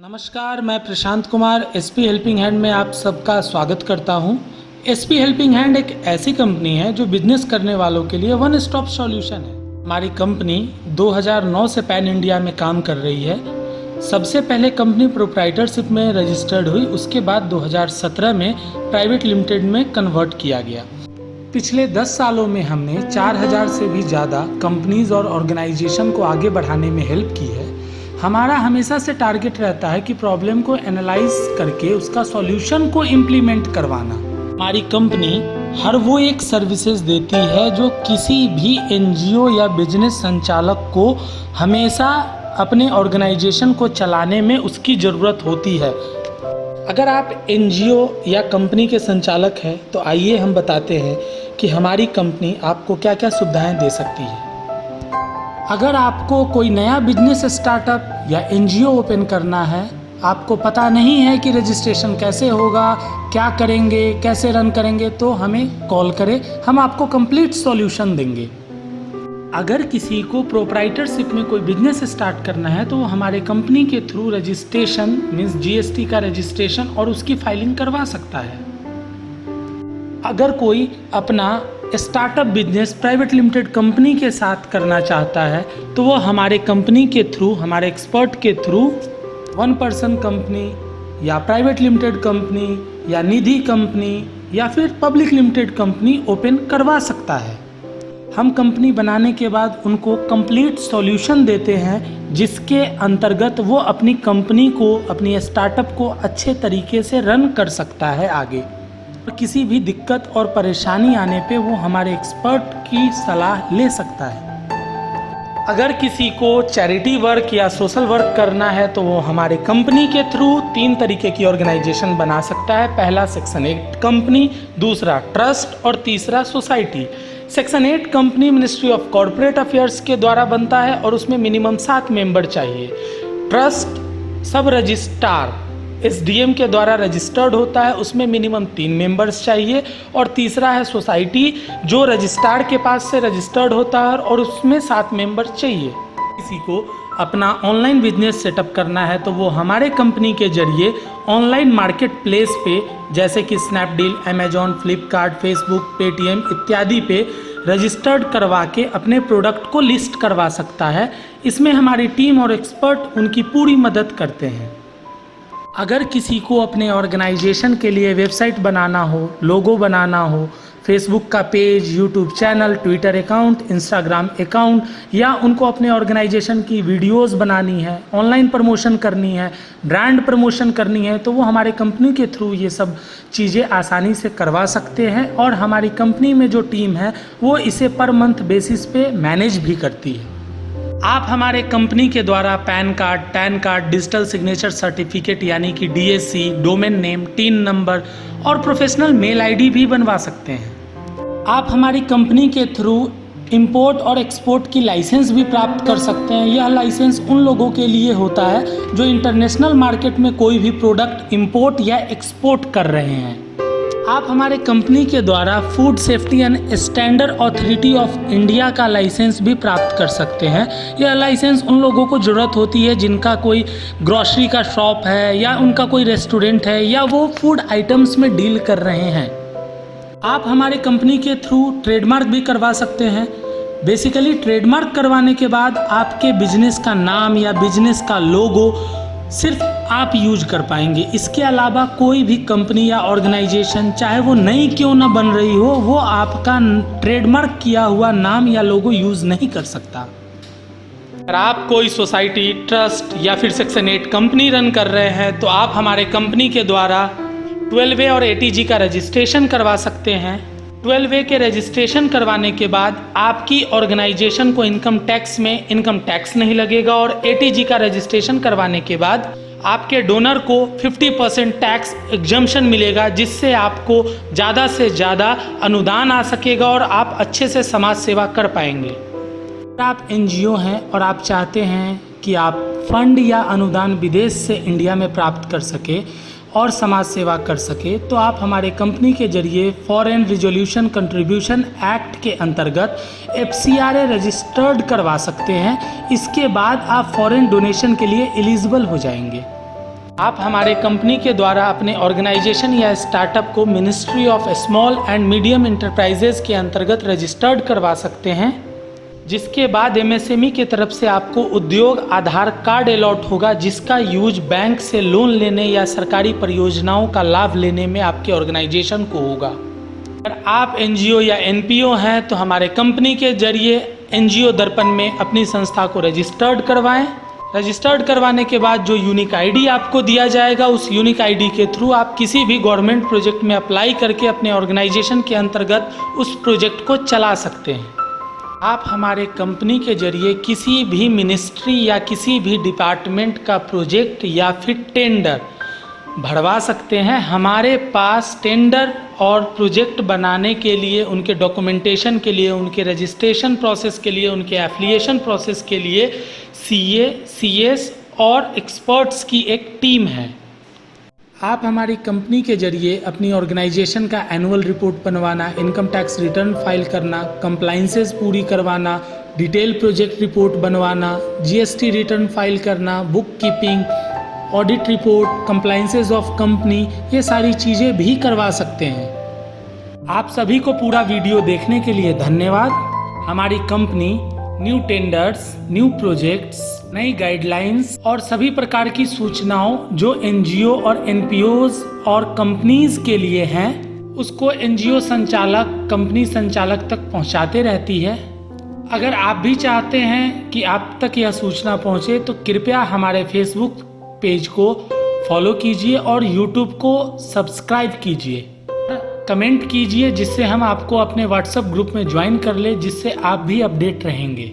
नमस्कार, मैं Prashant Kumar SP helping hand में आप सबका स्वागत करता हूं। एसपी हेल्पिंग हैंड एक ऐसी कंपनी है जो बिजनेस करने वालों के लिए वन स्टॉप सॉल्यूशन है। हमारी कंपनी 2009 से पैन इंडिया में काम कर रही है। सबसे पहले कंपनी प्रोप्राइटरशिप में रजिस्टर्ड हुई, उसके बाद 2017 में प्राइवेट लिमिटेड में कन्वर्ट किया गया। पिछले 10 सालों में हमने 4000 से भी ज़्यादा कंपनीज और ऑर्गेनाइजेशन को आगे बढ़ाने में हेल्प की है। हमारा हमेशा से टारगेट रहता है कि प्रॉब्लम को एनालाइज करके उसका सॉल्यूशन को इम्प्लीमेंट करवाना। हमारी कंपनी हर वो एक सर्विसेज देती है जो किसी भी एनजीओ या बिजनेस संचालक को हमेशा अपने ऑर्गेनाइजेशन को चलाने में उसकी ज़रूरत होती है। अगर आप एनजीओ या कंपनी के संचालक हैं तो आइए हम बताते हैं कि हमारी कंपनी आपको क्या क्या सुविधाएं दे सकती है। अगर आपको कोई नया बिजनेस स्टार्टअप या एनजीओ ओपन करना है, आपको पता नहीं है कि रजिस्ट्रेशन कैसे होगा, क्या करेंगे, कैसे रन करेंगे, तो हमें कॉल करें, हम आपको कंप्लीट सॉल्यूशन देंगे। अगर किसी को प्रोप्राइटरशिप में कोई बिजनेस स्टार्ट करना है तो वो हमारे कंपनी के थ्रू रजिस्ट्रेशन मीन्स जीएसटी का रजिस्ट्रेशन और उसकी फाइलिंग करवा सकता है। अगर कोई अपना startup business private limited company के साथ करना चाहता है तो वो हमारे कंपनी के थ्रू, हमारे एक्सपर्ट के थ्रू 1 पर्सन कंपनी या प्राइवेट लिमिटेड कंपनी या निधि कंपनी या फिर पब्लिक लिमिटेड कंपनी ओपन करवा सकता है। हम कंपनी बनाने के बाद उनको कंप्लीट सॉल्यूशन देते हैं जिसके अंतर्गत वो अपनी कंपनी को, अपनी स्टार्टअप को अच्छे तरीके से रन कर सकता है आगे। किसी भी दिक्कत और परेशानी आने पे वो हमारे एक्सपर्ट की सलाह ले सकता है। अगर किसी को चैरिटी वर्क या सोशल वर्क करना है तो वो हमारे कंपनी के थ्रू 3 तरीके की ऑर्गेनाइजेशन बना सकता है। पहला सेक्शन 8 कंपनी, दूसरा ट्रस्ट और तीसरा society. Section 8 company ministry of corporate affairs के द्वारा बनता है और उसमें मिनिमम 7 मेंबर चाहिए। ट्रस्ट सब रजिस्ट्रार एसडीएम के द्वारा रजिस्टर्ड होता है, उसमें मिनिमम 3 मेंबर्स चाहिए। और तीसरा है सोसाइटी जो रजिस्ट्रार के पास से रजिस्टर्ड होता है और उसमें 7 मेंबर चाहिए। किसी को अपना ऑनलाइन बिजनेस सेटअप करना है तो वो हमारे कंपनी के जरिए ऑनलाइन मार्केट प्लेस पे जैसे कि Snapdeal, Amazon, Flipkart, Facebook, Paytm इत्यादि पे रजिस्टर्ड करवा के अपने प्रोडक्ट को लिस्ट करवा सकता है। इसमें हमारी टीम और एक्सपर्ट उनकी पूरी मदद करते हैं। अगर किसी को अपने ऑर्गेनाइजेशन के लिए वेबसाइट बनाना हो, लोगो बनाना हो, फेसबुक का page, YouTube channel, Twitter account, Instagram account या उनको अपने ऑर्गेनाइजेशन की वीडियोस बनानी है, ऑनलाइन प्रमोशन करनी है, ब्रांड प्रमोशन करनी है तो वो हमारे कंपनी के थ्रू ये सब चीज़ें आसानी से करवा सकते हैं। और हमारी कंपनी में जो टीम है वो इसे पर मंथ बेसिस पे मैनेज भी करती है। आप हमारे कंपनी के द्वारा pan card, tan card, digital signature certificate यानी कि DSC, domain name, tin number और प्रोफेशनल मेल आईडी भी बनवा सकते हैं। आप हमारी कंपनी के थ्रू इंपोर्ट और एक्सपोर्ट की लाइसेंस भी प्राप्त कर सकते हैं। यह लाइसेंस उन लोगों के लिए होता है जो इंटरनेशनल मार्केट में कोई भी प्रोडक्ट इंपोर्ट या एक्सपोर्ट कर रहे हैं। आप हमारे कंपनी के द्वारा food safety and standard authority of India का लाइसेंस भी प्राप्त कर सकते हैं। यह लाइसेंस उन लोगों को ज़रूरत होती है जिनका कोई ग्रॉसरी का शॉप है या उनका कोई रेस्टोरेंट है या वो फूड आइटम्स में डील कर रहे हैं। आप हमारे कंपनी के थ्रू ट्रेडमार्क भी करवा सकते हैं। बेसिकली ट्रेडमार्क करवाने के बाद आपके बिजनेस का नाम या बिजनेस का लोगो सिर्फ आप यूज कर पाएंगे। इसके अलावा कोई भी कंपनी या ऑर्गेनाइजेशन चाहे वो नई क्यों ना बन रही हो, वो आपका ट्रेडमार्क किया हुआ नाम या लोगो यूज नहीं कर सकता। अगर आप कोई सोसाइटी, ट्रस्ट या फिर सेक्शन 8 कंपनी रन कर रहे हैं तो आप हमारे कंपनी के द्वारा 12A और ATG का रजिस्ट्रेशन करवा सकते हैं। 12A के रजिस्ट्रेशन करवाने के बाद आपकी ऑर्गेनाइजेशन को इनकम टैक्स में इनकम टैक्स नहीं लगेगा और ATG का रजिस्ट्रेशन करवाने के बाद आपके डोनर को 50% टैक्स एग्जम्पशन मिलेगा जिससे आपको ज़्यादा से ज़्यादा अनुदान आ सकेगा और आप अच्छे से समाज सेवा कर पाएंगे। अगर आप एनजीओ हैं और आप चाहते हैं कि आप फंड या अनुदान विदेश से इंडिया में प्राप्त कर सके और समाज सेवा कर सके तो आप हमारे कंपनी के जरिए फॉरेन रिजोल्यूशन कंट्रीब्यूशन एक्ट के अंतर्गत FCRA रजिस्टर्ड करवा सकते हैं। इसके बाद आप फॉरेन डोनेशन के लिए एलिजिबल हो जाएंगे। आप हमारे कंपनी के द्वारा अपने ऑर्गेनाइजेशन या स्टार्टअप को ministry of small and medium enterprises के अंतर्गत रजिस्टर्ड करवा सकते हैं, जिसके बाद एमएसएमई की तरफ से आपको उद्योग आधार कार्ड अलॉट होगा, जिसका यूज बैंक से लोन लेने या सरकारी परियोजनाओं का लाभ लेने में आपके ऑर्गेनाइजेशन को होगा। अगर आप एनजीओ या एनपीओ हैं तो हमारे कंपनी के जरिए एनजीओ दर्पण में अपनी संस्था को रजिस्टर्ड करवाएं। रजिस्टर्ड करवाने के बाद जो यूनिक आईडी आपको दिया जाएगा, उस यूनिक आईडी के थ्रू आप किसी भी गवर्नमेंट प्रोजेक्ट में अप्लाई करके अपने ऑर्गेनाइजेशन के अंतर्गत उस प्रोजेक्ट को चला सकते हैं। आप हमारे कंपनी के जरिए किसी भी मिनिस्ट्री या किसी भी डिपार्टमेंट का प्रोजेक्ट या फिर टेंडर भरवा सकते हैं। हमारे पास टेंडर और प्रोजेक्ट बनाने के लिए, उनके डॉक्यूमेंटेशन के लिए, उनके रजिस्ट्रेशन प्रोसेस के लिए, उनके एफिलिएशन प्रोसेस के लिए सीए, सीएस और एक्सपर्ट्स की एक टीम है। आप हमारी कंपनी के जरिए अपनी ऑर्गेनाइजेशन का एनुअल रिपोर्ट बनवाना, इनकम टैक्स रिटर्न फाइल करना, कंप्लाइंसेस पूरी करवाना, डिटेल प्रोजेक्ट रिपोर्ट बनवाना, जीएसटी रिटर्न फाइल करना, book keeping, audit report, compliances of company, ये सारी चीज़ें भी करवा सकते हैं। आप सभी को पूरा वीडियो देखने के लिए धन्यवाद। हमारी company new tenders, new projects, नई गाइडलाइंस और सभी प्रकार की सूचनाओं जो एनजीओ और एनपीओज और कंपनीज के लिए हैं, उसको एनजीओ संचालक, कंपनी संचालक तक पहुंचाते रहती है। अगर आप भी चाहते हैं कि आप तक यह सूचना पहुंचे तो कृपया हमारे फेसबुक पेज को फॉलो कीजिए और यूट्यूब को सब्सक्राइब कीजिए, कमेंट कीजिए, जिससे हम आपको अपने व्हाट्सएप ग्रुप में ज्वाइन कर ले, जिससे आप भी अपडेट रहेंगे।